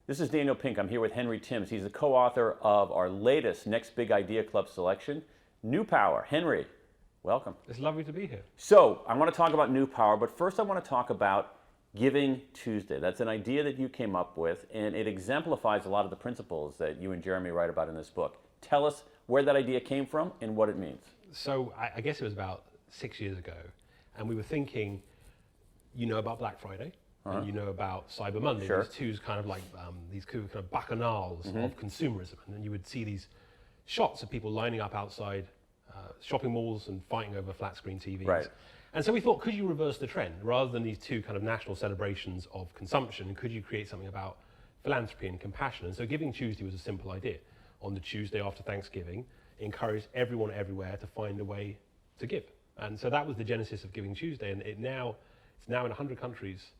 This is Daniel Pink. I'm here with Henry Timms. He's the co-author of our latest Next Big Idea Club selection, New Power. Henry, welcome. It's lovely to be here. So I want to talk about New Power, but first I want to talk about Giving Tuesday. That's an idea that you came up with, and it exemplifies a lot of the principles that you and Jeremy write about in this book. Tell us where that idea came from and what it means. So I guess it was about 6 years ago, and we were thinking, you know about Black Friday, and you know about Cyber Monday. Sure. These two kind of like these two kind of bacchanals of consumerism, and then you would see these shots of people lining up outside shopping malls and fighting over flat screen TVs. Right. And so we thought, could you reverse the trend rather than these two kind of national celebrations of consumption? Could you create something about philanthropy and compassion? And so Giving Tuesday was a simple idea. On the Tuesday after Thanksgiving, encourage everyone everywhere to find a way to give. And so that was the genesis of Giving Tuesday, and it's now in 100 countries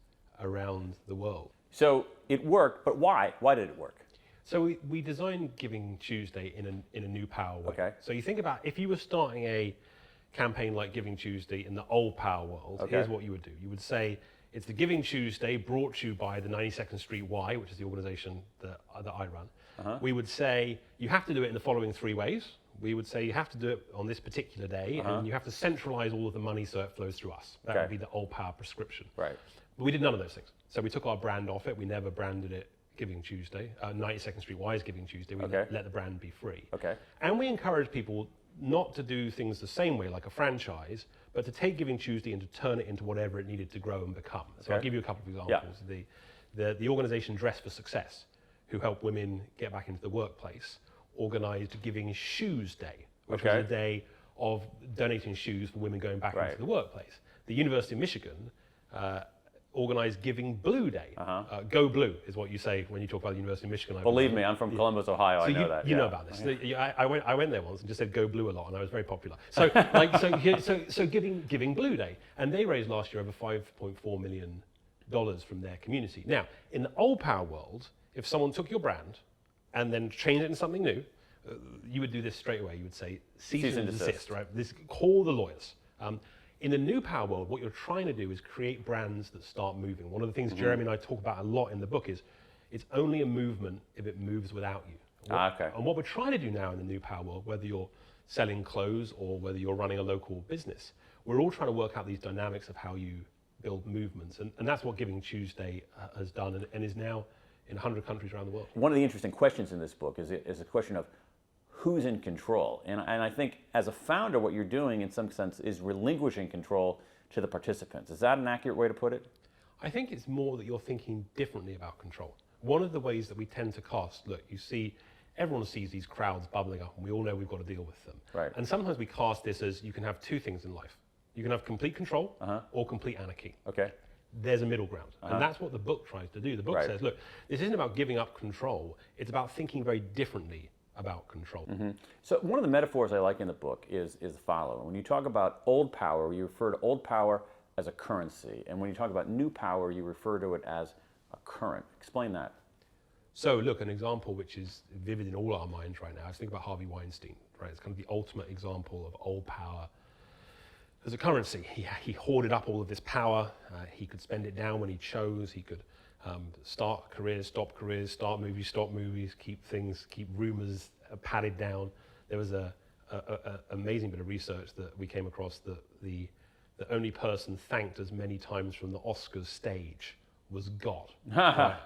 around the world. So it worked, but why? Why did it work? So we designed Giving Tuesday in a new power way. Okay. So you think about if you were starting a campaign like Giving Tuesday in the old power world, here's what you would do. You would say, it's the Giving Tuesday brought to you by the 92nd Street Y, which is the organization that I run. We would say, you have to do it in the following 3 ways. We would say you have to do it on this particular day, and you have to centralize all of the money so it flows through us. That would be the old power prescription. Right. But we did none of those things. So we took our brand off it. We never branded it Giving Tuesday. 92nd Street Y is Giving Tuesday. We let the brand be free. Okay. And we encourage people not to do things the same way, like a franchise, but to take Giving Tuesday and to turn it into whatever it needed to grow and become. So I'll give you a couple of examples. The organization Dress for Success, who help women get back into the workplace, organized Giving Shoes Day, which was a day of donating shoes for women going back into the workplace. The University of Michigan organized Giving Blue Day. Go Blue is what you say when you talk about the University of Michigan. Believe me, I'm from Columbus, Ohio. So I know that. You know about this. I went there once and just said Go Blue a lot, and I was very popular. So so Giving Blue Day, and they raised last year over $5.4 million from their community. Now, in the old power world, if someone took your brand and then changed it into something new, you would do this straight away. You would say cease and desist, right? Call the lawyers. In the new power world, what you're trying to do is create brands that start moving. One of the things Jeremy and I talk about a lot in the book is it's only a movement if it moves without you. And what we're trying to do now in the new power world, whether you're selling clothes or whether you're running a local business, we're all trying to work out these dynamics of how you build movements. And that's what Giving Tuesday has done and is now in 100 countries around the world. One of the interesting questions in this book is a question of who's in control. And I think as a founder, what you're doing in some sense is relinquishing control to the participants. Is that an accurate way to put it? I think it's more that you're thinking differently about control. One of the ways that we tend to cast, look, you see, everyone sees these crowds bubbling up and we all know we've got to deal with them. Right. And sometimes we cast this as you can have two things in life. You can have complete control or complete anarchy. Okay. There's a middle ground. And that's what the book tries to do. The book says, look, this isn't about giving up control. It's about thinking very differently about control. So one of the metaphors I like in the book is the following. When you talk about old power, you refer to old power as a currency. And when you talk about new power, you refer to it as a current. Explain that. So look, an example which is vivid in all our minds right now, I think about Harvey Weinstein, right? It's kind of the ultimate example of old power as a currency. He hoarded up all of this power. He could spend it down when he chose. He could start careers, start movies, stop movies, keep rumors padded down. There was an amazing bit of research that we came across that the only person thanked as many times from the Oscars stage was God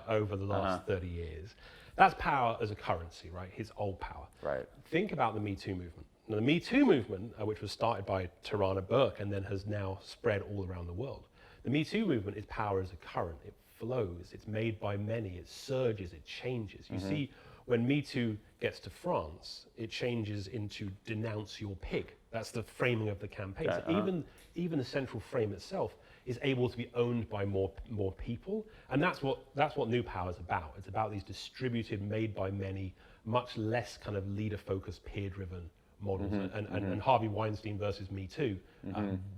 over the last 30 years. That's power as a currency, right? His old power. Right. Think about the Me Too movement. Now, the Me Too movement, which was started by Tarana Burke and then has now spread all around the world. The Me Too movement is power as a current. It flows, it's made by many, it surges, it changes. You see, when Me Too gets to France, it changes into denounce your pig. That's the framing of the campaign. So even the central frame itself is able to be owned by more people. And that's what New Power is about. It's about these distributed, made by many, much less kind of leader-focused, peer-driven models. And Harvey Weinstein versus Me Too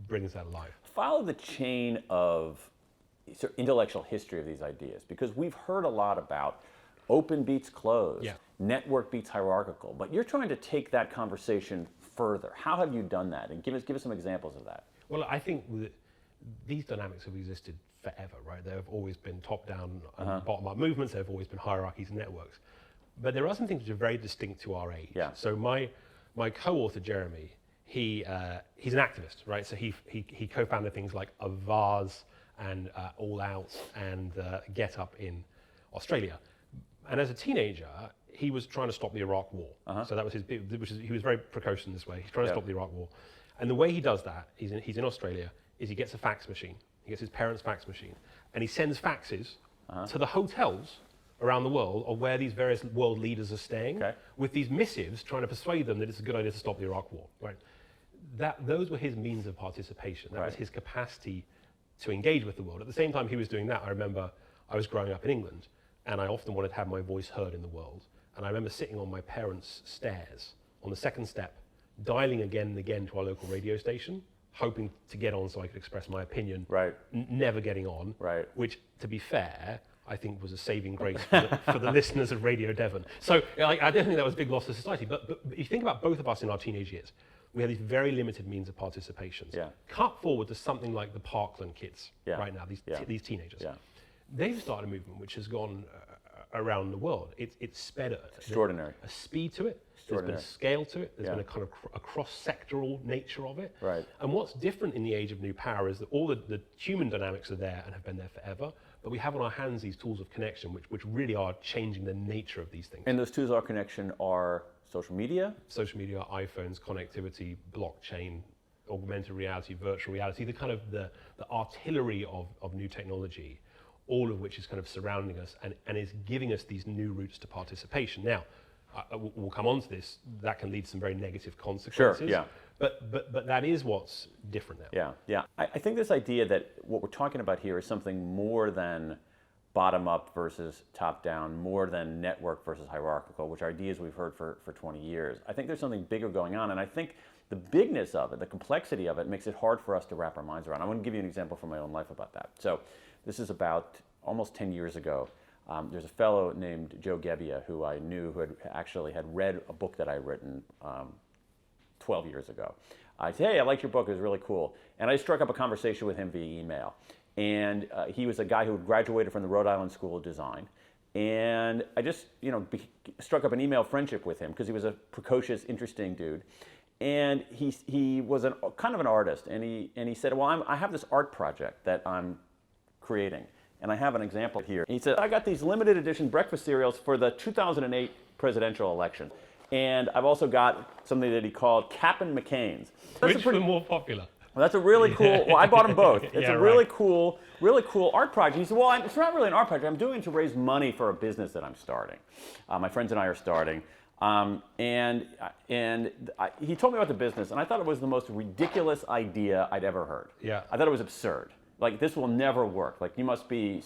brings that alive. Follow the chain of sort of intellectual history of these ideas, because we've heard a lot about open beats closed, network beats hierarchical, but you're trying to take that conversation further. How have you done that? And give us some examples of that. Well, I think these dynamics have existed forever, right? There have always been top-down and bottom-up movements. There have always been hierarchies and networks. But there are some things which are very distinct to our age. Yeah. So my co-author, Jeremy, he's an activist, right? So he co-founded things like Avaz and All Out and Get Up in Australia. And as a teenager, he was trying to stop the Iraq War. So that was his big, he was very precocious in this way. He's trying to stop the Iraq War. And the way he does that, he's in Australia, is he gets a fax machine. He gets his parents' fax machine. And he sends faxes to the hotels around the world of where these various world leaders are staying with these missives trying to persuade them that it's a good idea to stop the Iraq War, right? Those were his means of participation. That was his capacity to engage with the world. At the same time he was doing that, I remember I was growing up in England and I often wanted to have my voice heard in the world. And I remember sitting on my parents' stairs on the second step, dialing again and again to our local radio station, hoping to get on so I could express my opinion, never getting on, which, to be fair, I think was a saving grace for the listeners of Radio Devon. So I don't think that was a big loss to society, but if you think about both of us in our teenage years, we had these very limited means of participation. Cut forward to something like the Parkland kids right now, these teenagers. They've started a movement which has gone around the world. It's sped up. Extraordinary. A speed to it. There's been a scale to it. There's been a kind of a cross-sectoral nature of it. And what's different in the age of new power is that all the human dynamics are there and have been there forever, but we have on our hands these tools of connection which really are changing the nature of these things. And those tools of connection are social media? Social media, iPhones, connectivity, blockchain, augmented reality, virtual reality, the kind of the artillery of new technology, all of which is kind of surrounding us and is giving us these new routes to participation. Now, we'll come on to this, that can lead to some very negative consequences. But that is what's different now. I think this idea that what we're talking about here is something more than bottom-up versus top-down, more than network versus hierarchical, which are ideas we've heard for 20 years. I think there's something bigger going on, and I think the bigness of it, the complexity of it, makes it hard for us to wrap our minds around. I want to give you an example from my own life about that. So this is about almost 10 years ago. There's a fellow named Joe Gebbia who I knew who had read a book that I had written 12 years ago. I said, hey, I liked your book, it was really cool. And I struck up a conversation with him via email. And he was a guy who had graduated from the Rhode Island School of Design. And I just, struck up an email friendship with him because he was a precocious, interesting dude. And he was kind of an artist. And he said, well, I have this art project that I'm creating. And I have an example here. And he said, I got these limited edition breakfast cereals for the 2008 presidential election. And I've also got something that he called Cap'n McCain's. Which were more popular? Well, that's a really cool, well, I bought them both. It's a really cool art project. He said, well, it's not really an art project. I'm doing it to raise money for a business that I'm starting. My friends and I are starting. And he told me about the business, and I thought it was the most ridiculous idea I'd ever heard. I thought it was absurd. Like, this will never work. Like, you must be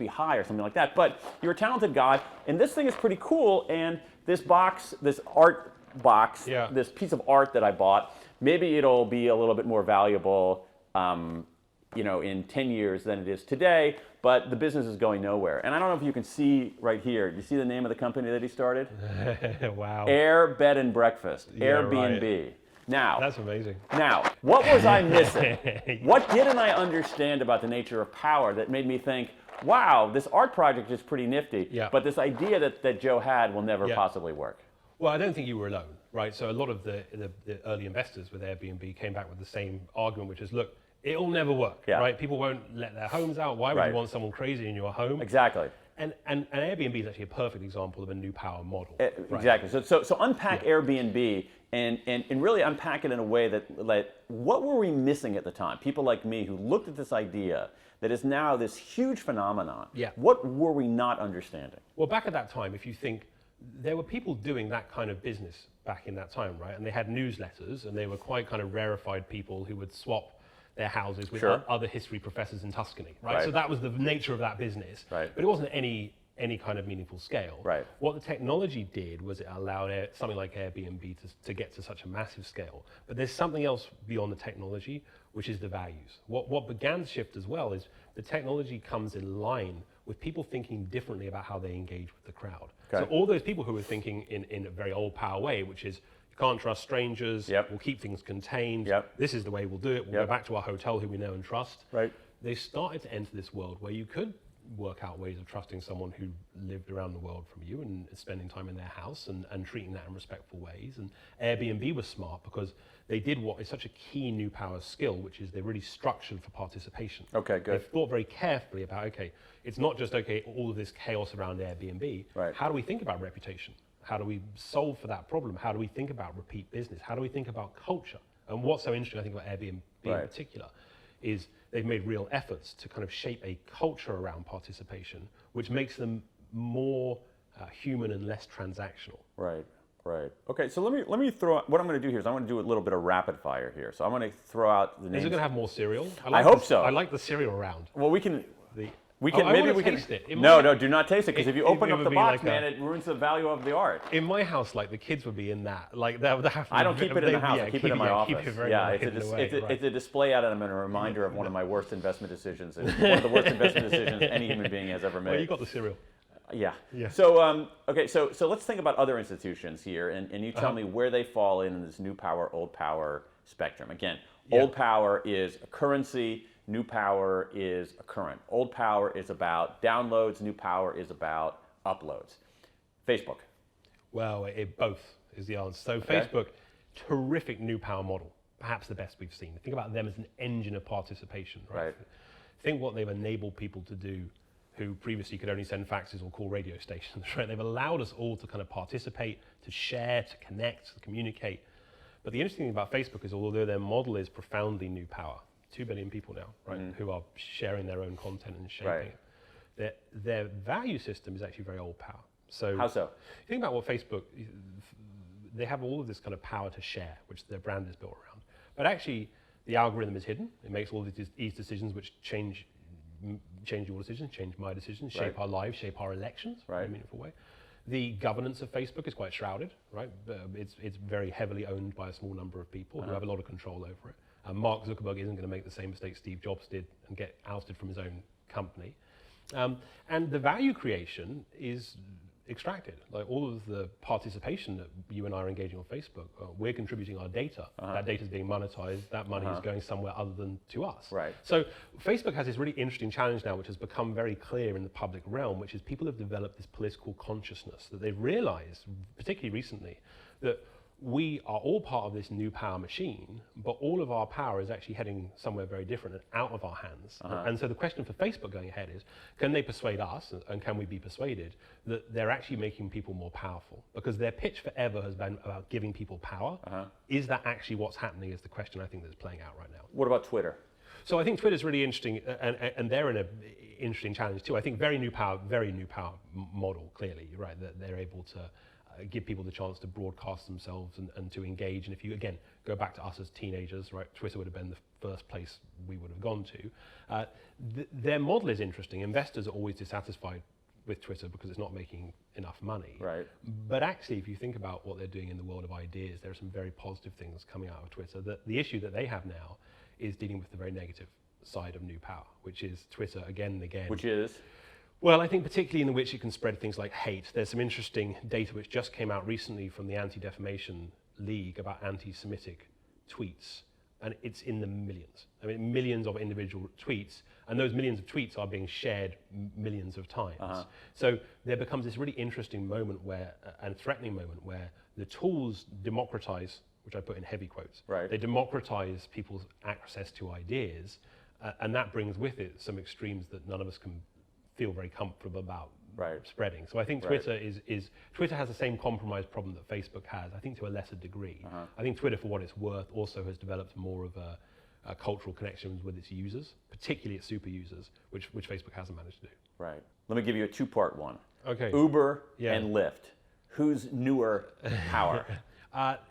high or something like that. But you're a talented guy, and this thing is pretty cool. And this box, this art box, this piece of art that I bought, maybe it'll be a little bit more valuable, in 10 years than it is today. But the business is going nowhere. And I don't know if you can see right here. Do you see the name of the company that he started? Wow. Air Bed and Breakfast, Airbnb. Right. Now, that's amazing. Now, what was I missing? What didn't I understand about the nature of power that made me think, wow, this art project is pretty nifty, but this idea that Joe had will never possibly work? Well, I don't think you were alone, right? So a lot of the early investors with Airbnb came back with the same argument, which is, look, it'll never work, right? People won't let their homes out. Why would you want someone crazy in your home? Exactly. And Airbnb is actually a perfect example of a new power model. Exactly. So unpack Airbnb and really unpack it in a way that, like, what were we missing at the time? People like me who looked at this idea that is now this huge phenomenon. What were we not understanding? Well, back at that time, if you think, there were people doing that kind of business back in that time, right? And they had newsletters, and they were quite kind of rarefied people who would swap their houses with other history professors in Tuscany, right? So that was the nature of that business, but it wasn't any kind of meaningful scale. What the technology did was it allowed something like Airbnb to get to such a massive scale. But there's something else beyond the technology, which is the values. What began to shift as well is the technology comes in line with people thinking differently about how they engage with the crowd. So all those people who were thinking in a very old power way, which is, You can't trust strangers. Yep. We'll keep things contained. Yep. This is the way we'll do it. We'll Yep. go back to our hotel who we know and trust. Right. They started to enter this world where you could work out ways of trusting someone who lived around the world from you and spending time in their house and treating that in respectful ways. And Airbnb was smart because they did what is such a key new power skill, which is they're really structured for participation. Okay, good. They've thought very carefully about, okay, it's not just, okay, all of this chaos around Airbnb. Right. How do we think about reputation? How do we solve for that problem? How do we think about repeat business? How do we think about culture? And what's so interesting, I think, about Airbnb in particular is they've made real efforts to kind of shape a culture around participation, which makes them more human and less transactional. Right. Right. Okay. So let me throw out, what I'm going to do here is I'm going to do a little bit of rapid fire here. So I'm going to throw out the names. Is it going to have more cereal? I hope so. I like the cereal round. Well, we can. I Maybe wanna we can taste it. No, do not taste it because if you open it up would the be box, like man, it ruins the value of the art. In my house, like the kids would be in that. Like they have to I don't keep it in the house. Yeah, I keep it in my office. Keep it very Yeah, well it's hidden away, right. a display item and a reminder of one of my worst investment decisions. One of the worst investment decisions any human being has ever made. Well, you got the cereal. Yeah. Yeah. So okay, so let's think about other institutions here, and you tell me where they fall in this new power, old power spectrum. Again, old power is a currency. New power is a current. Old power is about downloads. New power is about uploads. Facebook. Well, it both is the answer. So Facebook, terrific new power model, perhaps the best we've seen. Think about them as an engine of participation, right? Think what they've enabled people to do who previously could only send faxes or call radio stations, right? They've allowed us all to kind of participate, to share, to connect, to communicate. But the interesting thing about Facebook is although their model is profoundly new power, 2 billion people now, right, who are sharing their own content and shaping it. Their value system is actually very old power. So how so? Think about what Facebook, they have all of this kind of power to share, which their brand is built around. But actually, the algorithm is hidden. It makes all of these decisions which change your decisions, change my decisions, shape our lives, shape our elections in a meaningful way. The governance of Facebook is quite shrouded, right? It's very heavily owned by a small number of people who have a lot of control over it. Mark Zuckerberg isn't going to make the same mistake Steve Jobs did and get ousted from his own company. And the value creation is extracted. Like all of the participation that you and I are engaging on Facebook, we're contributing our data. That data is being monetized. That money is going somewhere other than to us. Right. So Facebook has this really interesting challenge now, which has become very clear in the public realm, which is people have developed this political consciousness that they've realized, particularly recently, that we are all part of this new power machine, but all of our power is actually heading somewhere very different and out of our hands. And so the question for Facebook going ahead is, can they persuade us, and can we be persuaded, that they're actually making people more powerful? Because their pitch forever has been about giving people power. Is that actually what's happening is the question I think that's playing out right now. What about Twitter? So I think Twitter's really interesting, and they're in an interesting challenge too. I think very new power model, clearly, right, that they're able to give people the chance to broadcast themselves and to engage. And if you, again, go back to us as teenagers, right, Twitter would have been the first place we would have gone to. Their model is interesting. Investors are always dissatisfied with Twitter because it's not making enough money. Right. But actually, if you think about what they're doing in the world of ideas, there are some very positive things coming out of Twitter. The issue that they have now is dealing with the very negative side of new power, which is Twitter again and again. Which is? Well, I think particularly in which it can spread things like hate. There's some interesting data which just came out recently from the Anti-Defamation League about anti-Semitic tweets, and it's in the millions. I mean, millions of individual tweets, and those millions of tweets are being shared millions of times. So there becomes this really interesting moment where, and threatening moment where the tools democratize, which I put in heavy quotes. Right. They democratize people's access to ideas, and that brings with it some extremes that none of us can feel very comfortable about spreading. So I think Twitter Twitter has the same compromise problem that Facebook has, I think to a lesser degree. I think Twitter, for what it's worth, also has developed more of a cultural connection with its users, particularly its super users, which Facebook hasn't managed to do. Right. Let me give you a two-part one. Okay. Uber and Lyft. Who's newer power?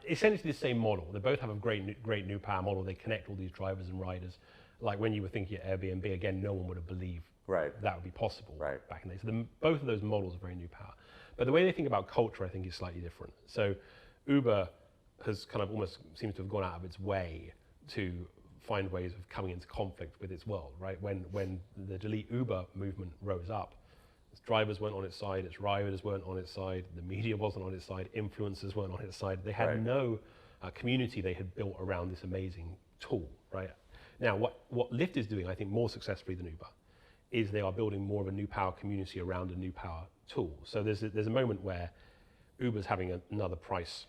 Essentially the same model. They both have a great new power model. They connect all these drivers and riders. Like when you were thinking at Airbnb, again, no one would have believed that would be possible back in the day. So both of those models are very new power. But the way they think about culture, I think, is slightly different. So Uber has kind of almost seems to have gone out of its way to find ways of coming into conflict with its world, right? When the delete Uber movement rose up, Its drivers weren't on its side, its riders weren't on its side, the media wasn't on its side, influencers weren't on its side. They had no community they had built around this amazing tool, right? Now, what Lyft is doing, I think, more successfully than Uber, is they are building more of a new power community around a new power tool. So there's a moment where Uber's having another price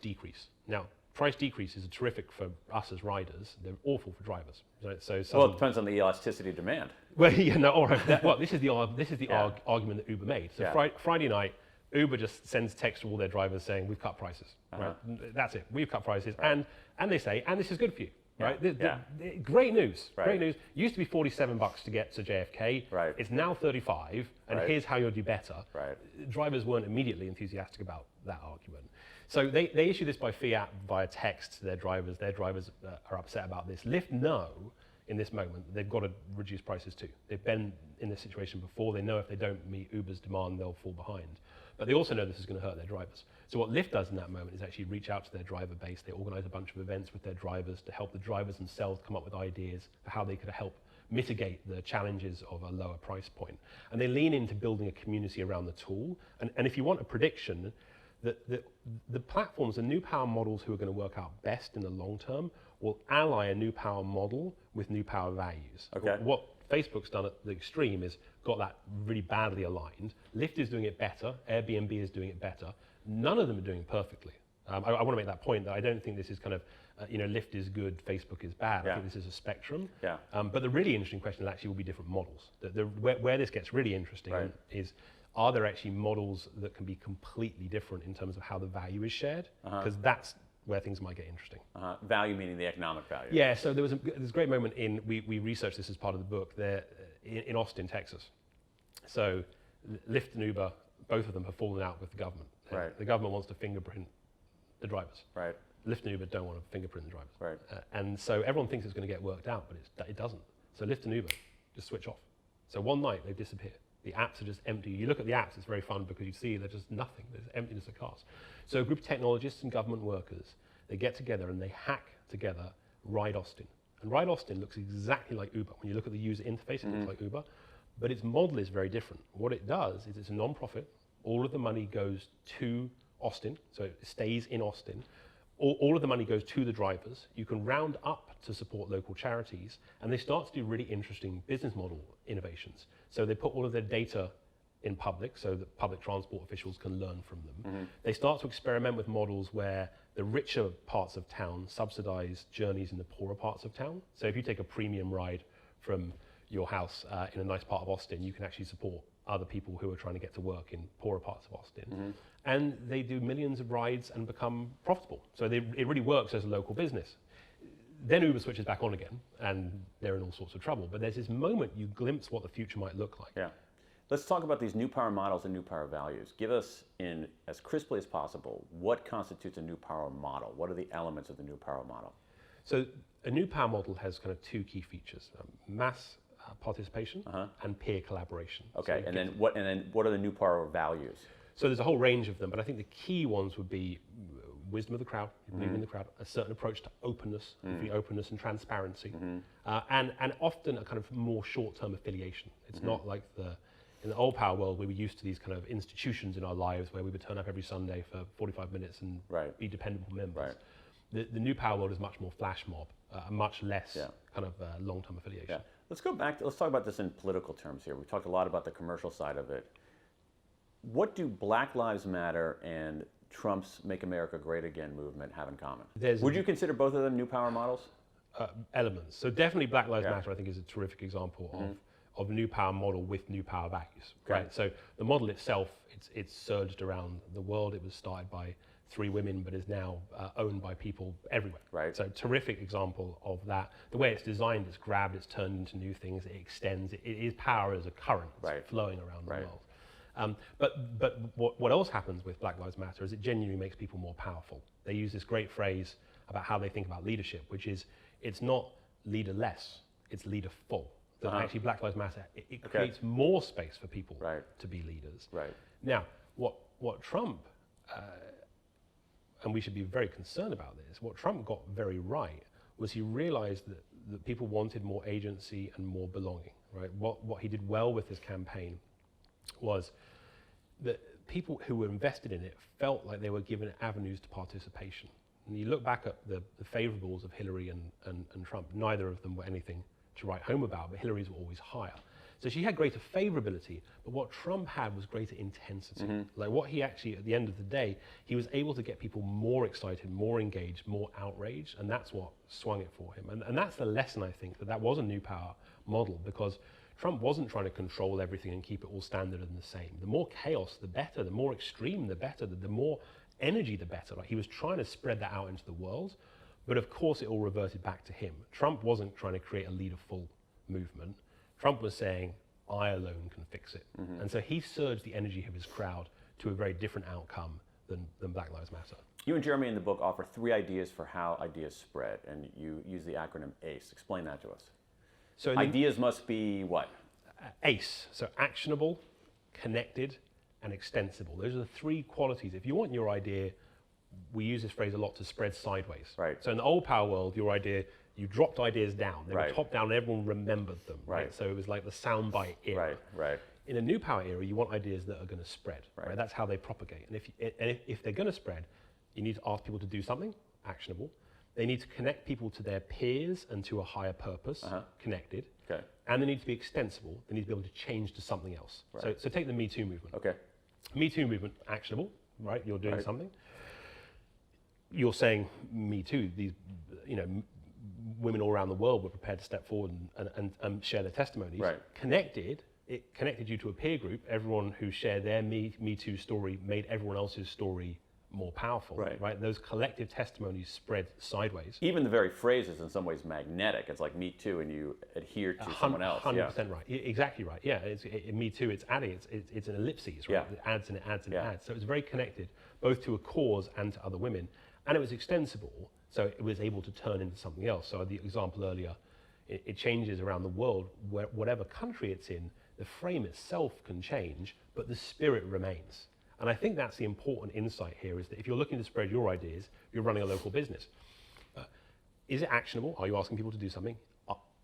decrease. Now, price decreases are terrific for us as riders. They're awful for drivers. Right? So Well, it depends on the elasticity of demand. well, yeah, no, all right. Well, this is the argument that Uber made. So Friday night, Uber just sends text to all their drivers saying, we've cut prices. Right? That's it. We've cut prices. And they say, and this is good for you. Right? Great news. Great news. Used to be $47 to get to JFK. Right. It's now 35, and here's how you'll do better. Right. Drivers weren't immediately enthusiastic about that argument. So they issue this by fiat via text to their drivers. Their drivers are upset about this. Lyft know in this moment they've got to reduce prices too. They've been in this situation before. They know if they don't meet Uber's demand, they'll fall behind. But they also know this is going to hurt their drivers. So what Lyft does in that moment is actually reach out to their driver base. They organize a bunch of events with their drivers to help the drivers themselves come up with ideas for how they could help mitigate the challenges of a lower price point. And they lean into building a community around the tool. And if you want a prediction, the platforms, the new power models who are going to work out best in the long term will ally a new power model with new power values. Okay. What Facebook's done at the extreme is got that really badly aligned. Lyft is doing it better. Airbnb is doing it better. None of them are doing it perfectly. I want to make that point that I don't think this is kind of, Lyft is good, Facebook is bad. I think this is a spectrum. Yeah. But the really interesting question actually will be different models. Where this gets really interesting is, are there actually models that can be completely different in terms of how the value is shared? Because that's where things might get interesting. Value meaning the economic value. Yeah, so there's a great moment we researched this as part of the book there in Austin, Texas. So Lyft and Uber, both of them have fallen out with the government. Right. The government wants to fingerprint the drivers. Right. Lyft and Uber don't want to fingerprint the drivers. Right. And so everyone thinks it's going to get worked out, but it doesn't. So Lyft and Uber just switch off. So one night they disappear. The apps are just empty. You look at the apps, it's very fun because you see there's just nothing. There's emptiness of cars. So a group of technologists and government workers, they get together and they hack together Ride Austin. And Ride Austin looks exactly like Uber. When you look at the user interface, it looks like Uber, but its model is very different. What it does is it's a non-profit. All of the money goes to Austin, so it stays in Austin. All of the money goes to the drivers. You can round up to support local charities, and they start to do really interesting business model innovations. So they put all of their data in public so that public transport officials can learn from them. They start to experiment with models where the richer parts of town subsidize journeys in the poorer parts of town. So if you take a premium ride from your house in a nice part of Austin, you can actually support other people who are trying to get to work in poorer parts of Austin. And they do millions of rides and become profitable. So it really works as a local business. Then Uber switches back on again, and they're in all sorts of trouble. But there's this moment you glimpse what the future might look like. Yeah. Let's talk about these new power models and new power values. Give us, in as crisply as possible, what constitutes a new power model? What are the elements of the new power model? So a new power model has kind of two key features: mass participation and peer collaboration. Okay, So and then what are the new power values? So there's a whole range of them, but I think the key ones would be wisdom of the crowd, you believe in the crowd, a certain approach to openness, openness and transparency, and often a kind of more short-term affiliation. It's not like in the old power world where we're used to these kind of institutions in our lives where we would turn up every Sunday for 45 minutes and be dependable members. The new power world is much more flash mob, much less kind of long-term affiliation. Yeah. Let's go back. Let's talk about this in political terms here. We talked a lot about the commercial side of it. What do Black Lives Matter and Trump's Make America Great Again movement have in common? Would you consider both of them new power models? Elements. So definitely Black Lives Matter, I think, is a terrific example of a new power model with new power values. Right. So the model itself, it's surged around the world. It was started by 3 women, but is now owned by people everywhere. Right. So terrific example of that. The way it's designed, it's grabbed, it's turned into new things, it extends. It is power as a current flowing around the world. But what else happens with Black Lives Matter is it genuinely makes people more powerful. They use this great phrase about how they think about leadership, which is it's not leader-less, it's leader-full. That actually Black Lives Matter, it creates more space for people to be leaders. Right. Now, what Trump, and we should be very concerned about this, what Trump got very right was he realized that people wanted more agency and more belonging. right? What he did well with his campaign was that people who were invested in it felt like they were given avenues to participation. And you look back at the favorables of Hillary and Trump, neither of them were anything to write home about, but Hillary's were always higher. So she had greater favorability, but what Trump had was greater intensity. Like what he actually, at the end of the day, he was able to get people more excited, more engaged, more outraged, and that's what swung it for him. And that's the lesson, I think, that was a new power model, because Trump wasn't trying to control everything and keep it all standard and the same. The more chaos, the better. The more extreme, the better. The more energy, the better. Like he was trying to spread that out into the world, but of course it all reverted back to him. Trump wasn't trying to create a leaderful movement. Trump was saying, I alone can fix it. And so he surged the energy of his crowd to a very different outcome than Black Lives Matter. You and Jeremy in the book offer 3 ideas for how ideas spread, and you use the acronym ACE. Explain that to us. So ideas must be what? ACE, so actionable, connected, and extensible. Those are the 3 qualities. If you want your idea, we use this phrase a lot, to spread sideways. Right. So in the old power world, your idea, you dropped ideas down. They Right. were top down and everyone remembered them. Right. So it was like the soundbite era. Right. In a new power era, you want ideas that are going to spread. Right. That's how they propagate. And if they're going to spread, you need to ask people to do something actionable. They need to connect people to their peers and to a higher purpose, connected. Okay. And they need to be extensible. They need to be able to change to something else. Right. So take the Me Too movement. Okay. Me Too movement, actionable, right? You're doing Right. something. You're saying Me Too. These, women all around the world were prepared to step forward and share their testimonies. Right. Connected, it connected you to a peer group. Everyone who shared their Me Too story made everyone else's story more powerful. Right. Those collective testimonies spread sideways. Even the very phrase is in some ways magnetic. It's like Me Too, and you adhere to someone else. 100% right. Exactly right. Yeah. Me Too. It's adding. It's an ellipses. Right. Yeah. It adds and it adds and it Yeah. adds. So it's very connected, both to a cause and to other women, and it was extensible. So it was able to turn into something else. So the example earlier, it changes around the world. Whatever country it's in, the frame itself can change, but the spirit remains. And I think that's the important insight here, is that if you're looking to spread your ideas, you're running a local business. Is it actionable? Are you asking people to do something?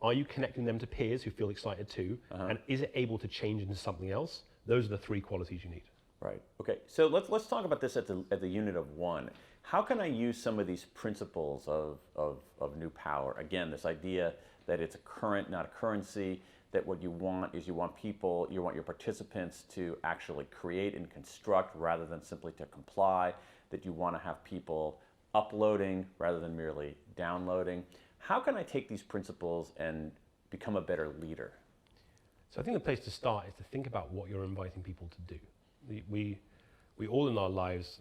Are you connecting them to peers who feel excited too? And is it able to change into something else? Those are the 3 qualities you need. Right. Okay. So let's talk about this at the unit of 1. How can I use some of these principles of new power? Again, this idea that it's a current, not a currency, that what you want is you want your participants to actually create and construct rather than simply to comply, that you want to have people uploading rather than merely downloading. How can I take these principles and become a better leader? So I think the place to start is to think about what you're inviting people to do. We all in our lives,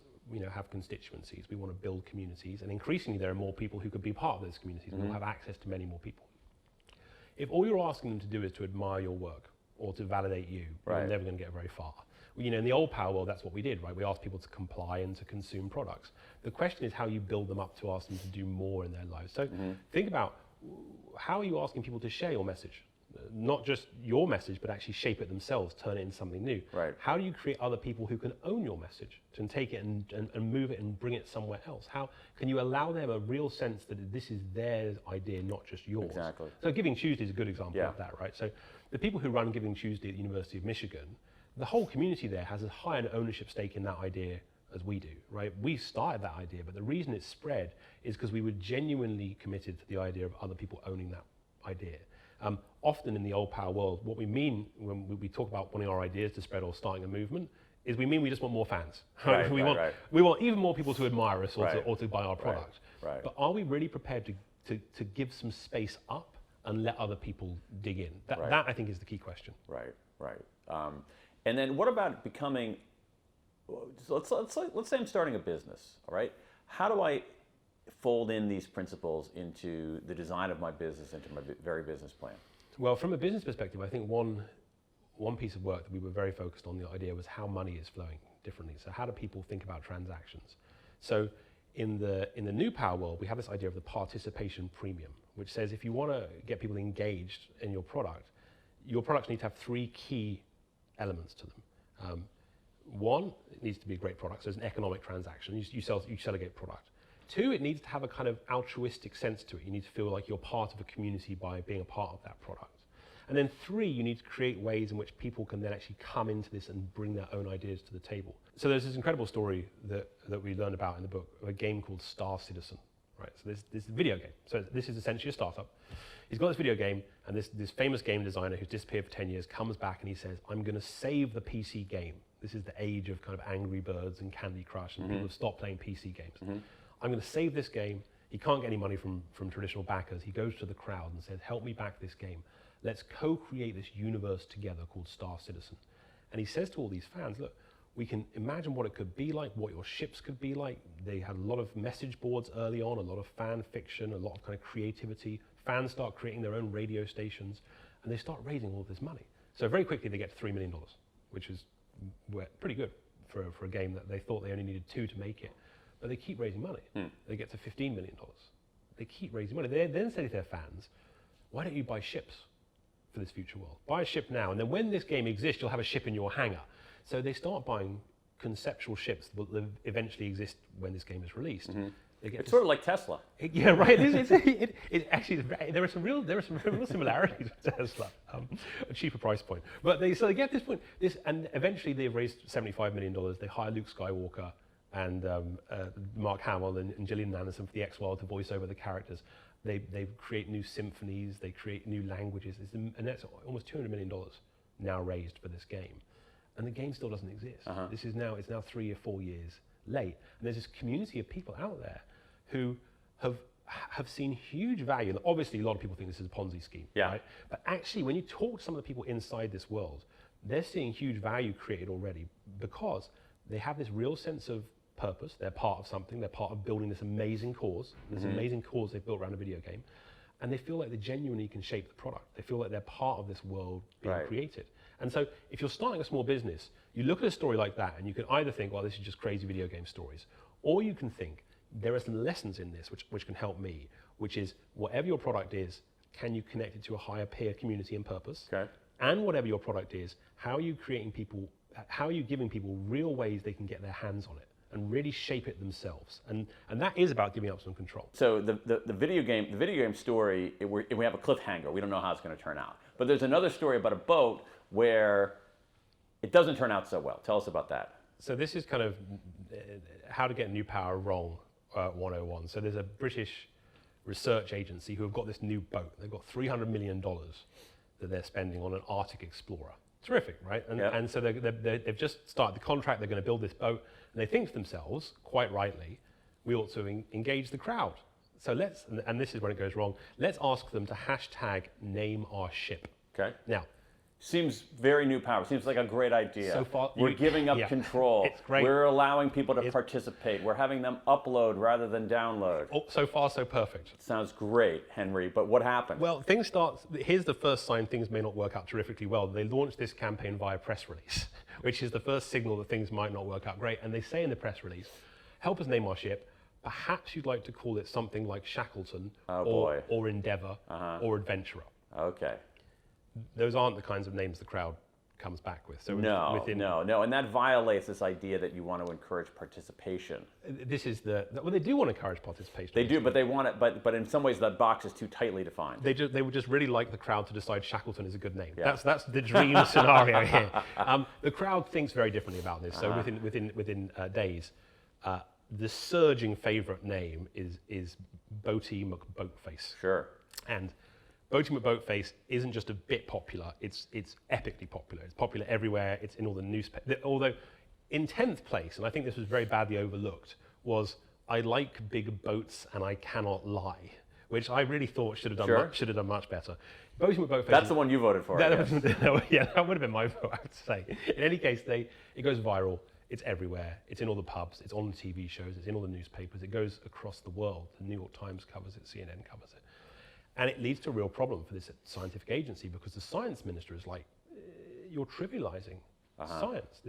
have constituencies. We want to build communities, and increasingly there are more people who could be part of those communities. We'll have access to many more people. If all you're asking them to do is to admire your work or to validate you, Right. you're never going to get very far. In the old power world, that's what we did, right? We asked people to comply and to consume products. The question is how you build them up to ask them to do more in their lives. So think about, how are you asking people to share your message? Not just your message, but actually shape it themselves, turn it into something new. Right. How do you create other people who can own your message, to take it and move it and bring it somewhere else? How can you allow them a real sense that this is their idea, not just yours? Exactly. So Giving Tuesday is a good example Yeah. of that, right? So the people who run Giving Tuesday at the University of Michigan, the whole community there has as high an ownership stake in that idea as we do, right? We started that idea, but the reason it spread is because we were genuinely committed to the idea of other people owning that idea. Often in the old power world, what we mean when we talk about wanting our ideas to spread or starting a movement is we mean we just want more fans. Right, we want even more people to admire us or to buy our product. Right. But are we really prepared to give some space up and let other people dig in? That I think is the key question. Right. And then what about becoming? Let's say I'm starting a business. All right. How do I fold in these principles into the design of my business, into my very business plan? Well, from a business perspective, I think one piece of work that we were very focused on, the idea was how money is flowing differently. So how do people think about transactions? So in the new power world, we have this idea of the participation premium, which says if you want to get people engaged in your products need to have 3 key elements to them. One, it needs to be a great product, so it's an economic transaction. You sell a great product. 2, it needs to have a kind of altruistic sense to it. You need to feel like you're part of a community by being a part of that product. And then 3, you need to create ways in which people can then actually come into this and bring their own ideas to the table. So there's this incredible story that we learned about in the book of a game called Star Citizen. Right, so this video game. So this is essentially a startup. He's got this video game, and this famous game designer who's disappeared for 10 years comes back and he says, I'm going to save the PC game. This is the age of kind of Angry Birds and Candy Crush, and people have stopped playing PC games. I'm going to save this game. He can't get any money from traditional backers. He goes to the crowd and says, help me back this game. Let's co-create this universe together called Star Citizen. And he says to all these fans, look, we can imagine what it could be like, what your ships could be like. They had a lot of message boards early on, a lot of fan fiction, a lot of kind of creativity. Fans start creating their own radio stations, and they start raising all this money. So very quickly they get to $3 million, which is pretty good for a game that they thought they only needed 2 to make it. But they keep raising money. They get to $15 million. They keep raising money. They then say to their fans, why don't you buy ships for this future world? Buy a ship now, and then when this game exists, you'll have a ship in your hangar. So they start buying conceptual ships that will eventually exist when this game is released. It's sort of like Tesla. Yeah, right. It actually, there are some real similarities with Tesla. A cheaper price point, but they get this point. And eventually they've raised $75 million. They hire Luke Skywalker and Mark Hamill and Gillian Anderson for the X-World to voice over the characters. They create new symphonies. They create new languages, and that's almost $200 million now raised for this game. And the game still doesn't exist. It's now 3 or 4 years late. And there's this community of people out there who have seen huge value. And obviously, a lot of people think this is a Ponzi scheme, right? But actually, when you talk to some of the people inside this world, they're seeing huge value created already because they have this real sense of purpose. They're part of something. They're part of building this amazing cause. This amazing cause they've built around a video game. And they feel like they genuinely can shape the product. They feel like they're part of this world being created. And so if you're starting a small business, you look at a story like that and you can either think, well, this is just crazy video game stories, or you can think, there are some lessons in this which can help me, which is whatever your product is, can you connect it to a higher peer community and purpose? And whatever your product is, how are you giving people real ways they can get their hands on it and really shape it themselves? And that is about giving up some control. So the video game story, we have a cliffhanger. We don't know how it's going to turn out. But there's another story about a boat where it doesn't turn out so well. Tell us about that. So this is kind of how to get new power wrong 101. So there's a British research agency who have got this new boat. They've got $300 million that they're spending on an Arctic explorer. Terrific, right? And so they've just started the contract. They're going to build this boat. And they think to themselves, quite rightly, we ought to engage the crowd. So and this is when it goes wrong, let's ask them to hashtag name our ship. Now, seems very new power. Seems like a great idea. So far, we're giving up control. It's great. We're allowing people to participate. We're having them upload rather than download. Oh, so far, so perfect. Sounds great, Henry. But what happened? Well, here's the first sign things may not work out terrifically well. They launched this campaign via press release, which is the first signal that things might not work out great. And they say in the press release, help us name our ship. Perhaps you'd like to call it something like Shackleton or Endeavour or Adventurer. Okay. Those aren't the kinds of names the crowd comes back with. So no, and that violates this idea that you want to encourage participation. This is well, they do want to encourage participation. They do, but they want it. But in some ways, that box is too tightly defined. They would just really like the crowd to decide Shackleton is a good name. That's the dream scenario here. The crowd thinks very differently about this. So within days, the surging favourite name is Boaty McBoatface. Sure. And Boaty McBoatface isn't just a bit popular, it's epically popular. It's popular everywhere, it's in all the newspapers. Although in 10th place, and I think this was very badly overlooked, was I like big boats and I cannot lie, which I really thought should have done much better. Boaty McBoatface. That's the one you voted for. Yeah, that would have been my vote, I have to say. In any case, it goes viral. It's everywhere. It's in all the pubs. It's on the TV shows. It's in all the newspapers. It goes across the world. The New York Times covers it. CNN covers it. And it leads to a real problem for this scientific agency because the science minister is like, you're trivializing science.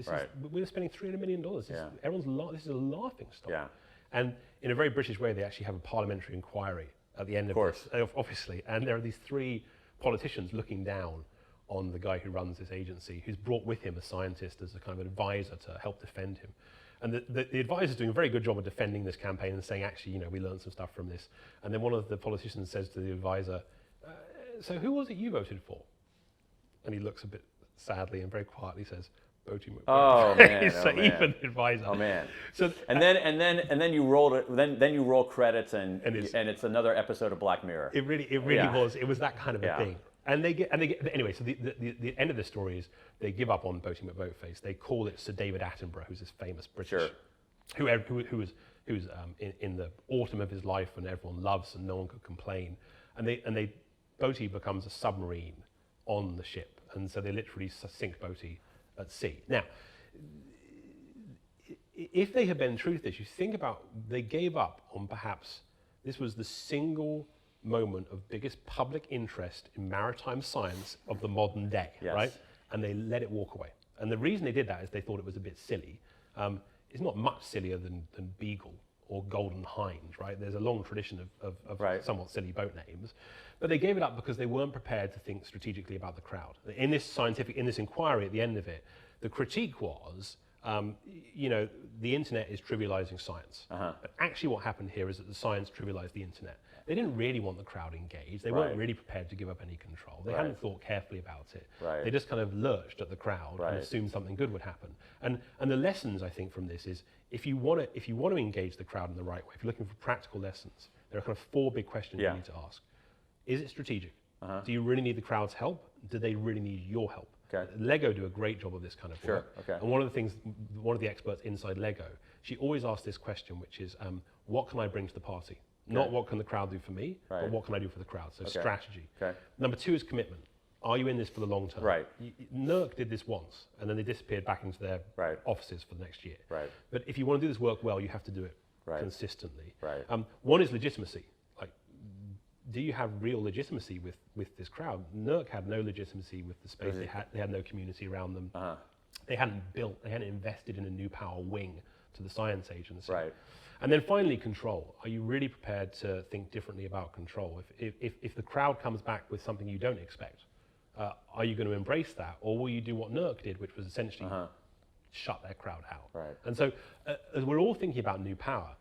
We're spending $300 million. This is a laughing stock. And in a very British way, they actually have a parliamentary inquiry at the end of this, obviously. And there are these 3 politicians looking down on the guy who runs this agency, who's brought with him a scientist as a kind of advisor to help defend him. And the advisor's doing a very good job of defending this campaign and saying, actually, we learned some stuff from this. And then one of the politicians says to the advisor, so who was it you voted for? and he looks a bit sadly and very quietly says, Boaty McBoat. Oh man! So Oh man! even advisor. Oh man! So And then you roll it. Then you roll credits, and it's- it's another episode of Black Mirror. it really Yeah. was. It was that kind of a Yeah. thing. And they get anyway. So the end of the story is they give up on Boaty McBoatface. They call it Sir David Attenborough, who's this famous British, who was in the autumn of his life, and everyone loves, and no one could complain. And Boaty becomes a submarine on the ship, and so they literally sink Boaty at sea. Now, if they had been true to this, you think about they gave up on perhaps this was the single moment of biggest public interest in maritime science of the modern day, Yes. right? And they let it walk away. And the reason they did that is they thought it was a bit silly. It's not much sillier than Beagle or Golden Hind, right? There's a long tradition of Right. somewhat silly boat names. But they gave it up because they weren't prepared to think strategically about the crowd. In this inquiry at the end of it, the critique was, the internet is trivializing science. But actually what happened here is that the science trivialized the internet. They didn't really want the crowd engaged. They weren't Right. really prepared to give up any control. They Right. hadn't thought carefully about it. Right. They just kind of lurched at the crowd Right. and assumed something good would happen. And the lessons, I think, from this is if you want to engage the crowd in the right way, if you're looking for practical lessons, there are kind of 4 big questions Yeah. you need to ask. Is it strategic? Do you really need the crowd's help? Do they really need your help? Okay. Lego do a great job of this kind of Sure, work. okay. And one of the experts inside Lego, she always asks this question, which is, what can I bring to the party? Not what can the crowd do for me, Right. but what can I do for the crowd? So strategy. Okay. Number 2 is commitment. Are you in this for the long term? Right. NERC did this once, and then they disappeared back into their Right. offices for the next year. Right. But if you want to do this work well, you have to do it Right. consistently. Right. One is legitimacy. Like, do you have real legitimacy with this crowd? NERC had no legitimacy with the space. They had no community around them. They hadn't invested in a new power wing to the science agency. Right. And then finally, control. Are you really prepared to think differently about control? If the crowd comes back with something you don't expect, are you going to embrace that? Or will you do what NERC did, which was essentially shut their crowd out? Right. And so as we're all thinking about new power,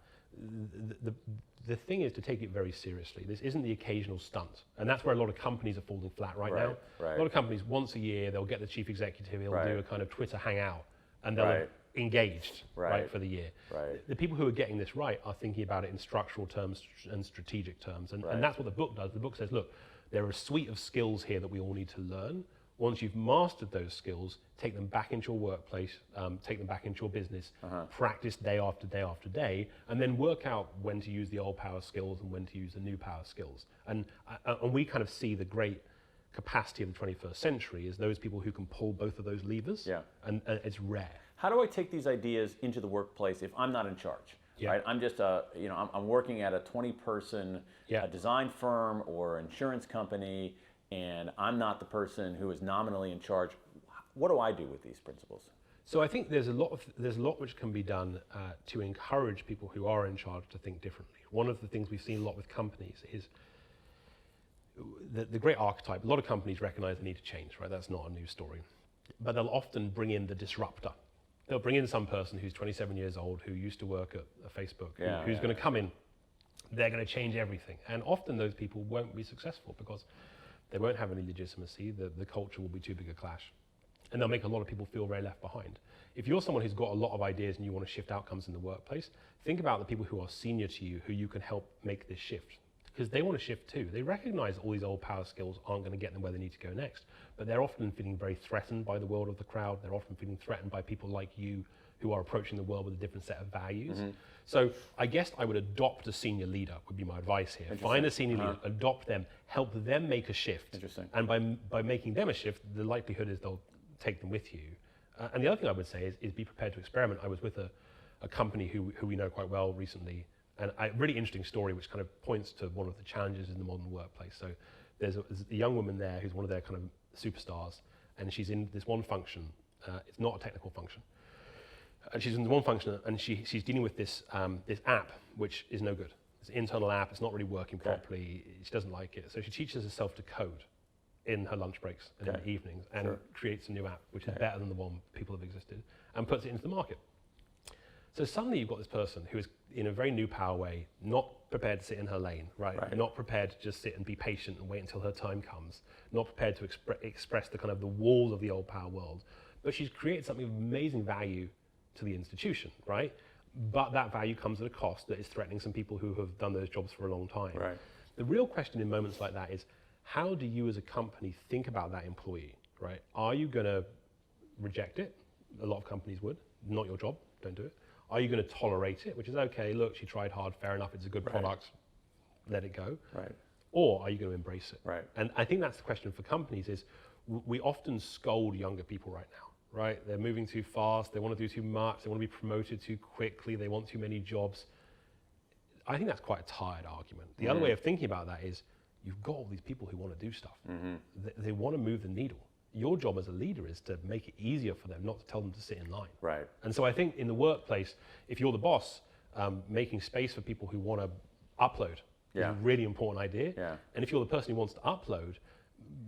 the thing is to take it very seriously. This isn't the occasional stunt. And that's where a lot of companies are falling flat right now. Right. A lot of companies, once a year, they'll get the chief executive, he'll Right. do a kind of Twitter hangout, and they'll Right. have engaged Right. for the year. Right. The people who are getting this right are thinking about it in structural terms and strategic terms. And that's what the book does. The book says, look, there are a suite of skills here that we all need to learn. Once you've mastered those skills, take them back into your workplace, take them back into your business, practice day after day after day, and then work out when to use the old power skills and when to use the new power skills. And we kind of see the great capacity of the 21st century is those people who can pull both of those levers, Yeah. and it's rare. How do I take these ideas into the workplace if I'm not in charge? Yeah. Right? I'm just I'm working at a 20-person design firm or insurance company, and I'm not the person who is nominally in charge. What do I do with these principles? So I think there's a lot which can be done to encourage people who are in charge to think differently. One of the things we've seen a lot with companies is the great archetype. A lot of companies recognize the need to change, right? That's not a new story. But they'll often bring in the disruptor. They'll bring in some person who's 27 years old, who used to work at Facebook, who's going to come in. They're going to change everything. And often those people won't be successful because they won't have any legitimacy. The culture will be too big a clash. And they'll make a lot of people feel very left behind. If you're someone who's got a lot of ideas and you want to shift outcomes in the workplace, think about the people who are senior to you, who you can help make this shift. Because they want to shift too. They recognize all these old power skills aren't going to get them where they need to go next. But they're often feeling very threatened by the world of the crowd. They're often feeling threatened by people like you who are approaching the world with a different set of values. So I guess I would adopt a senior leader, would be my advice here. Find a senior leader, adopt them, help them make a shift. Interesting. And by making them a shift, the likelihood is they'll take them with you. And the other thing I would say is be prepared to experiment. I was with a company who we know quite well recently, and a really interesting story which kind of points to one of the challenges in the modern workplace. So there's a young woman there who's one of their kind of superstars, and she's in this one function. It's not a technical function. And she's in one function, and she's dealing with this app, which is no good. It's an internal app. It's not really working properly. She doesn't like it. So she teaches herself to code in her lunch breaks and in the evenings, and creates a new app, which is better than the one people have existed, and puts it into the market. So suddenly you've got this person who is in a very new power way, not prepared to sit in her lane, right? Not prepared to just sit and be patient and wait until her time comes, not prepared to express the kind of the walls of the old power world, but she's created something of amazing value to the institution, right? But that value comes at a cost that is threatening some people who have done those jobs for a long time. Right. The real question in moments like that is, how do you as a company think about that employee, right? Are you going to reject it? A lot of companies would. Not your job, don't do it. Are you going to tolerate it, which is okay, look, she tried hard, fair enough, it's a good product, let it go. Right. Or are you going to embrace it? Right. And I think that's the question for companies is, we often scold younger people right now. Right? They're moving too fast, they want to do too much, they want to be promoted too quickly, they want too many jobs. I think that's quite a tired argument. The other way of thinking about that is, you've got all these people who want to do stuff. They want to move the needle. Your job as a leader is to make it easier for them, not to tell them to sit in line. Right. And so I think in the workplace, if you're the boss, making space for people who want to upload is a really important idea. Yeah. And if you're the person who wants to upload,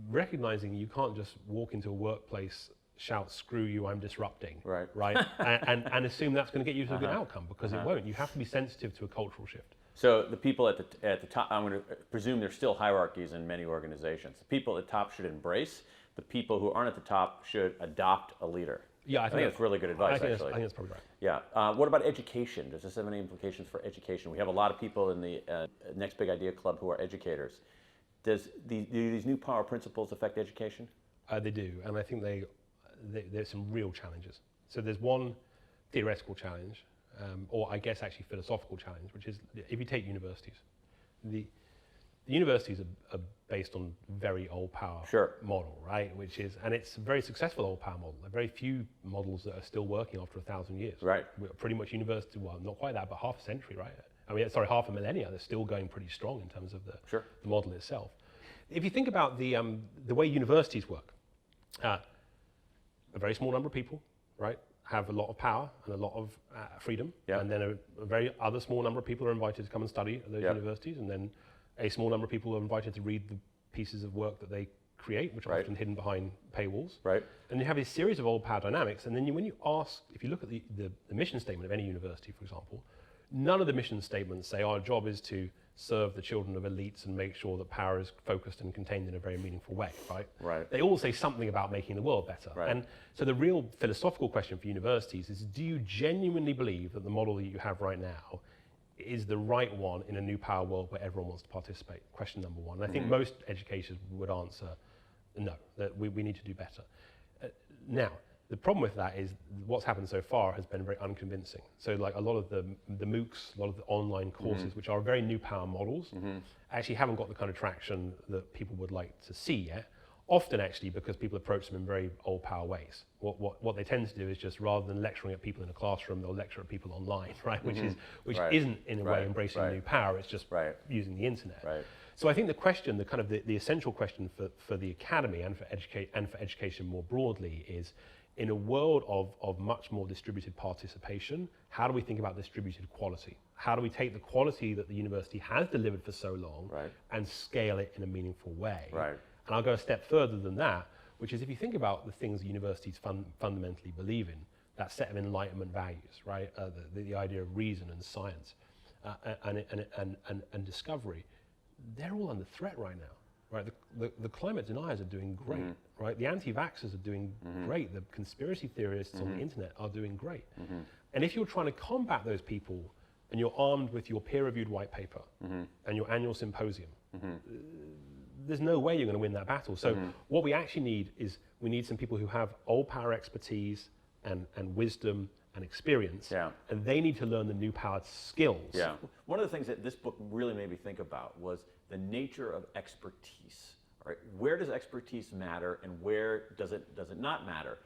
recognizing you can't just walk into a workplace, shout, screw you, I'm disrupting, right? and assume that's going to get you to a good outcome, because it won't. You have to be sensitive to a cultural shift. So the people at the top, I'm going to presume there's still hierarchies in many organizations. The people at the top should embrace. The people who aren't at the top should adopt a leader. Yeah, I think that's really good advice, actually. I think that's probably right. Yeah. What about education? Does this have any implications for education? We have a lot of people in the Next Big Idea Club who are educators. Do these new power principles affect education? They do, and I think there's some real challenges. So there's one theoretical challenge, or I guess actually philosophical challenge, which is if you take universities, the universities are based on very old power model, right? And it's a very successful old power model. There are very few models that are still working after 1,000 years. Right. We're pretty much university, well, not quite that, but half a century, right? I mean, sorry, half a millennia. They're still going pretty strong in terms of the model itself. If you think about the way universities work, a very small number of people, right, have a lot of power and a lot of freedom, and then a very other small number of people are invited to come and study at those universities, and then a small number of people are invited to read the pieces of work that they create, which are often hidden behind paywalls. Right. And you have this series of old power dynamics, and then when you ask, if you look at the mission statement of any university, for example, none of the mission statements say our job is to serve the children of elites and make sure that power is focused and contained in a very meaningful way, right? Right. They all say something about making the world better. Right. And so the real philosophical question for universities is, do you genuinely believe that the model that you have right now is the right one in a new power world where everyone wants to participate? Question number one. And I think most educators would answer no, that we need to do better. Now, the problem with that is what's happened so far has been very unconvincing. So like a lot of the MOOCs, a lot of the online courses, which are very new power models, actually haven't got the kind of traction that people would like to see yet. Often actually because people approach them in very old power ways. What they tend to do is just, rather than lecturing at people in a classroom, they'll lecture at people online, right? Which isn't in a way embracing new power, it's just using the internet. Right. So I think the question, the essential question for the academy and for education more broadly is, in a world of much more distributed participation, how do we think about distributed quality? How do we take the quality that the university has delivered for so long and scale it in a meaningful way? Right. And I'll go a step further than that, which is if you think about the things universities fundamentally believe in, that set of enlightenment values, right? The idea of reason and science and discovery, they're all under threat right now. Right, the climate deniers are doing great, right? The anti-vaxxers are doing great. The conspiracy theorists on the internet are doing great. And if you're trying to combat those people and you're armed with your peer-reviewed white paper and your annual symposium, there's no way you're going to win that battle. So what we actually need is, we need some people who have old power expertise and wisdom and experience, and they need to learn the new power skills. Yeah. One of the things that this book really made me think about was the nature of expertise. Right? Where does expertise matter, and where does it not matter?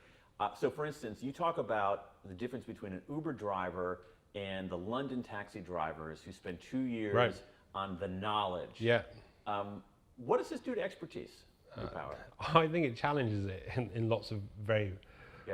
So, for instance, you talk about the difference between an Uber driver and the London taxi drivers who spend 2 years on the knowledge. Yeah. What does this do to expertise? New power. I think it challenges it in lots of very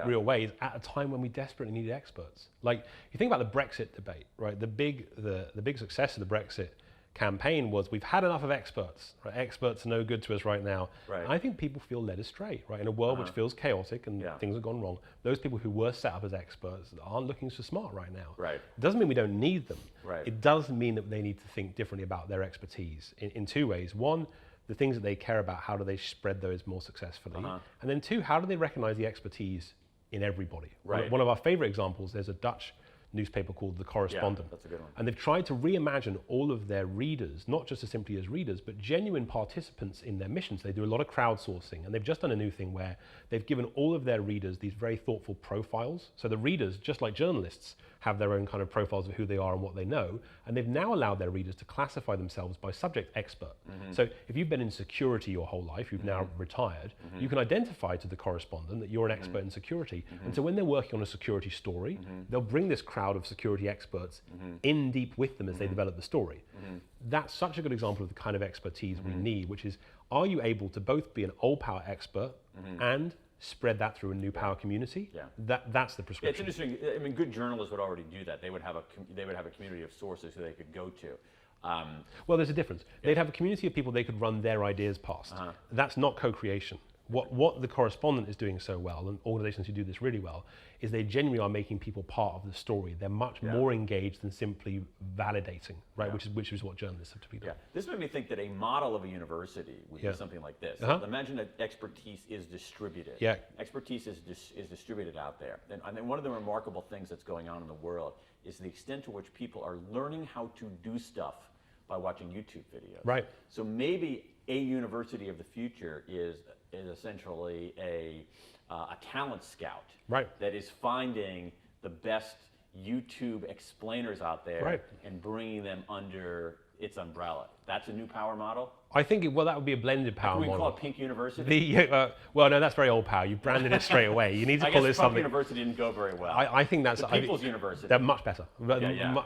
real ways at a time when we desperately need experts. Like, you think about the Brexit debate, right? The big success of the Brexit campaign was, we've had enough of experts. Right? Experts are no good to us right now. Right. And I think people feel led astray, right? In a world which feels chaotic and things have gone wrong, those people who were set up as experts aren't looking so smart right now. Right. It doesn't mean we don't need them. Right. It does mean that they need to think differently about their expertise in two ways. One, the things that they care about, how do they spread those more successfully? And then two, how do they recognize the expertise in everybody? Right. One of our favorite examples, there's a Dutch newspaper called The Correspondent. Yeah, that's a good one. And they've tried to reimagine all of their readers, not just as simply as readers, but genuine participants in their missions. They do a lot of crowdsourcing, and they've just done a new thing where they've given all of their readers these very thoughtful profiles. So the readers, just like journalists, have their own kind of profiles of who they are and what they know, and they've now allowed their readers to classify themselves by subject expert. So if you've been in security your whole life, you've now retired, you can identify to The Correspondent that you're an expert in security. And so when they're working on a security story, they'll bring this crowd of security experts in deep with them as they develop the story. That's such a good example of the kind of expertise we need, which is, are you able to both be an old power expert and spread that through a new power community? That's the prescription. It's interesting. I mean, good journalists would already do that. They would have a community of sources who they could go to. Well, there's a difference. They'd have a community of people they could run their ideas past. That's not co-creation. What The Correspondent is doing so well, and organizations who do this really well, is they genuinely are making people part of the story. They're much more engaged than simply validating, right? Which is what journalists have to be doing. This made me think that a model of a university would be something like this. Imagine that expertise is distributed. Expertise is distributed out there. And I think one of the remarkable things that's going on in the world is the extent to which people are learning how to do stuff by watching YouTube videos. Right. So maybe a university of the future is essentially a talent scout that is finding the best YouTube explainers out there and bringing them under its umbrella. That's a new power model? I think, that would be a blended power model. Can we call it Pink University? Well, no, that's very old power. You've branded it straight away. You need to call it something. Trump University didn't go very well. I think that's the People's University. They're much better,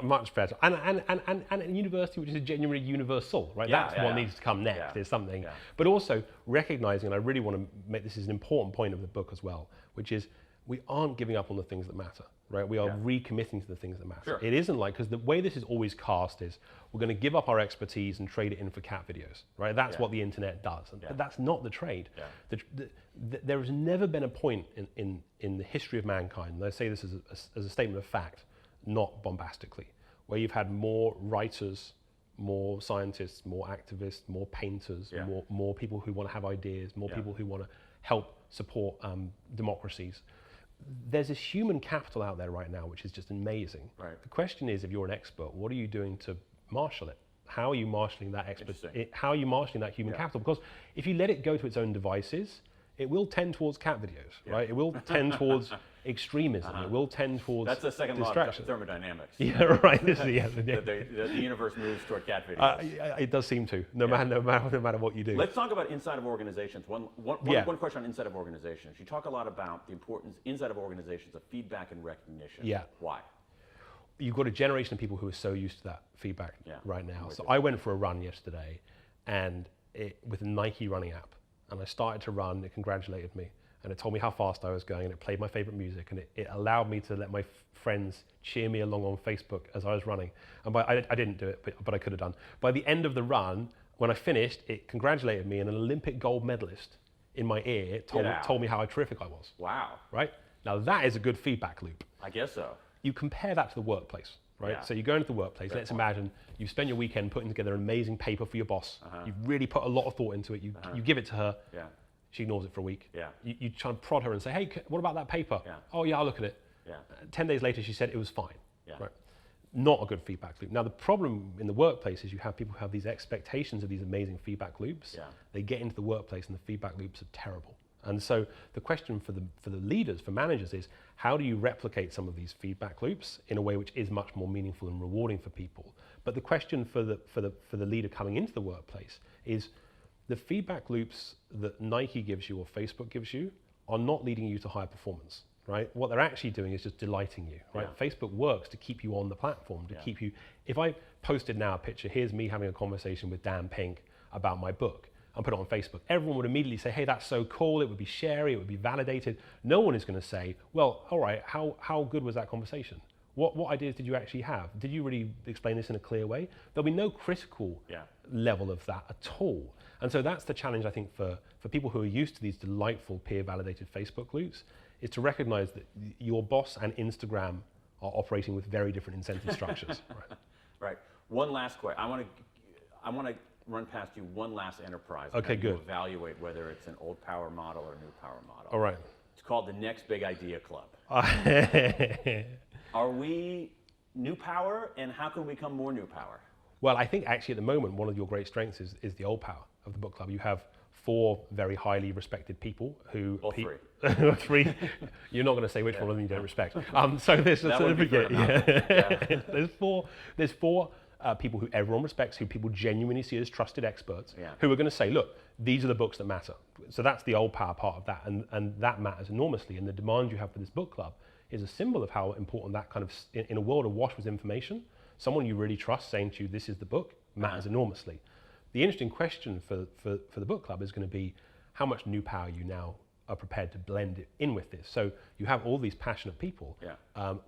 much better, and a university which is genuinely universal, right? That's what needs to come next. Is something, but also recognizing, and I really want to make this is an important point of the book as well, which is we aren't giving up on the things that matter. Right, we are recommitting to the things that matter. It isn't like, because the way this is always cast is, we're going to give up our expertise and trade it in for cat videos. Right, that's what the internet does, but that's not the trade. There has never been a point in the history of mankind, and I say this as a statement of fact, not bombastically, where you've had more writers, more scientists, more activists, more painters, more people who want to have ideas, more people who want to help support democracies. There's this human capital out there right now, which is just amazing. The question is, if you're an expert, what are you doing to marshal it? How are you marshalling that how are you marshalling that human capital? Because if you let it go to its own devices, it will tend towards cat videos, right? It will tend towards extremism. It will tend towards That's the second law of thermodynamics. Right. This is, the universe moves toward cat videos. It does seem to, no matter what you do. Let's talk about inside of organizations. One question on inside of organizations. You talk a lot about the importance inside of organizations of feedback and recognition. Why? You've got a generation of people who are so used to that feedback right now. So I went for a run yesterday, and with a Nike running app. And I started to run, it congratulated me, and it told me how fast I was going, and it played my favorite music, and it allowed me to let my friends cheer me along on Facebook as I was running. And I didn't do it, but I could have done. By the end of the run, when I finished, it congratulated me, and an Olympic gold medalist in my ear told me how terrific I was. Wow. Right? Now that is a good feedback loop. I guess so. You compare that to the workplace. Right? So you go into the workplace, let's imagine you spend your weekend putting together an amazing paper for your boss. You've really put a lot of thought into it. You give it to her. She ignores it for a week. You try and prod her and say, hey, what about that paper? Oh yeah, I'll look at it. 10 days later, she said it was fine. Right? Not a good feedback loop. Now the problem in the workplace is you have people who have these expectations of these amazing feedback loops. They get into the workplace and the feedback loops are terrible. And so the question for the leaders, for managers, is how do you replicate some of these feedback loops in a way which is much more meaningful and rewarding for people? But the question for the leader coming into the workplace is the feedback loops that Nike gives you or Facebook gives you are not leading you to higher performance. Right? What they're actually doing is just delighting you. Right? Facebook works to keep you on the platform, to keep you. If I posted now a picture, here's me having a conversation with Dan Pink about my book, and put it on Facebook, everyone would immediately say, hey, that's so cool, it would be shared, it would be validated. No one is going to say, well, all right, how good was that conversation? What ideas did you actually have? Did you really explain this in a clear way? There'll be no critical level of that at all. And so that's the challenge, I think, for people who are used to these delightful peer-validated Facebook loops, is to recognize that your boss and Instagram are operating with very different incentive structures. Right. Right. One last question. I want to run past you one last enterprise. Okay, good. You evaluate whether it's an old power model or a new power model. All right. It's called the Next Big Idea Club. Are we new power, and how can we become more new power? Well, I think actually at the moment, one of your great strengths is the old power of the book club. You have 4 very highly respected people who... Well, 3. 3. You're not going to say which one of them you don't respect. So there's there's 4 people who everyone respects, who people genuinely see as trusted experts, who are going to say, look, these are the books that matter. So that's the old power part of that, and that matters enormously. And the demand you have for this book club is a symbol of how important that kind of, in a world awash with information, someone you really trust saying to you, this is the book, matters enormously. The interesting question for the book club is going to be how much new power you now are prepared to blend it in with this. So you have all these passionate people.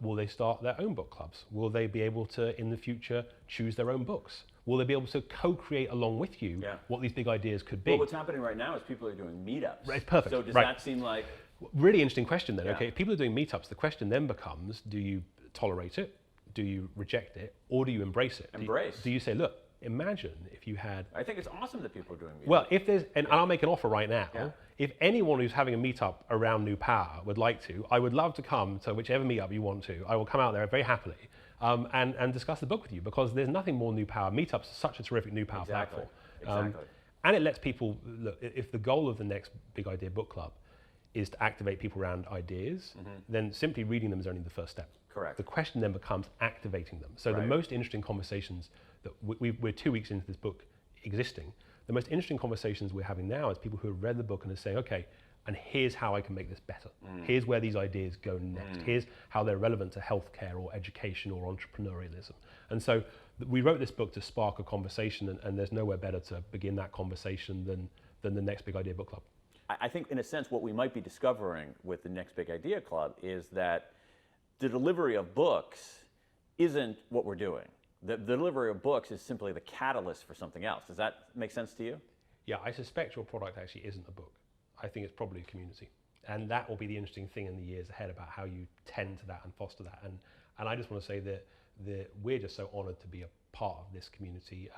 Will they start their own book clubs? Will they be able to, in the future, choose their own books? Will they be able to co-create along with you what these big ideas could be? Well, what's happening right now is people are doing meetups. Right, perfect. So does that seem like... Really interesting question then. Okay, if people are doing meetups, the question then becomes, do you tolerate it? Do you reject it? Or do you embrace it? Do you say, look, imagine if you had... I think it's awesome that people are doing meetups. Well, if there's, and I'll make an offer right now, if anyone who's having a meetup around New Power would like to, I would love to come to whichever meetup you want to. I will come out there very happily and discuss the book with you, because there's nothing more New Power. Meetups are such a terrific New Power platform. And it lets people, look, if the goal of the Next Big Idea Book Club is to activate people around ideas, then simply reading them is only the first step. Correct. The question then becomes activating them. So the most interesting conversations that we're 2 weeks into this book existing, the most interesting conversations we're having now is people who have read the book and are saying, okay, and here's how I can make this better. Here's where these ideas go next. Here's how they're relevant to healthcare or education or entrepreneurialism. And so we wrote this book to spark a conversation, and there's nowhere better to begin that conversation than the Next Big Idea Book Club. I think, in a sense, what we might be discovering with the Next Big Idea Club is that the delivery of books isn't what we're doing. The delivery of books is simply the catalyst for something else. Does that make sense to you? Yeah, I suspect your product actually isn't a book. I think it's probably a community. And that will be the interesting thing in the years ahead about how you tend to that and foster that. And I just want to say that we're just so honored to be a part of this community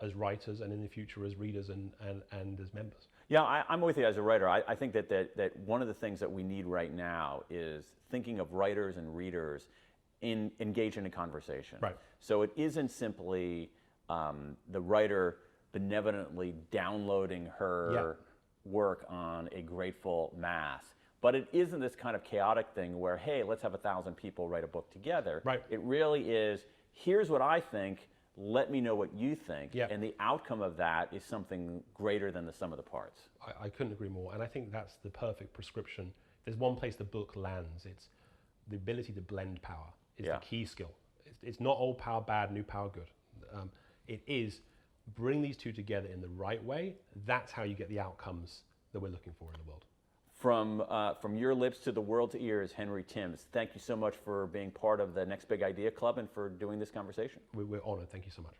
as writers, and in the future as readers and as members. Yeah, I'm with you as a writer. I think that one of the things that we need right now is thinking of writers and readers engage in a conversation. Right. So it isn't simply the writer benevolently downloading her work on a grateful mass, but it isn't this kind of chaotic thing where, hey, let's have 1,000 people write a book together. Right. It really is, here's what I think, let me know what you think, and the outcome of that is something greater than the sum of the parts. I couldn't agree more, and I think that's the perfect prescription. There's one place the book lands, it's the ability to blend power is the key skill. It's not old power bad, new power good. It is bring these two together in the right way. That's how you get the outcomes that we're looking for in the world. From your lips to the world's ears, Henry Timms, thank you so much for being part of the Next Big Idea Club and for doing this conversation. We're honored. Thank you so much.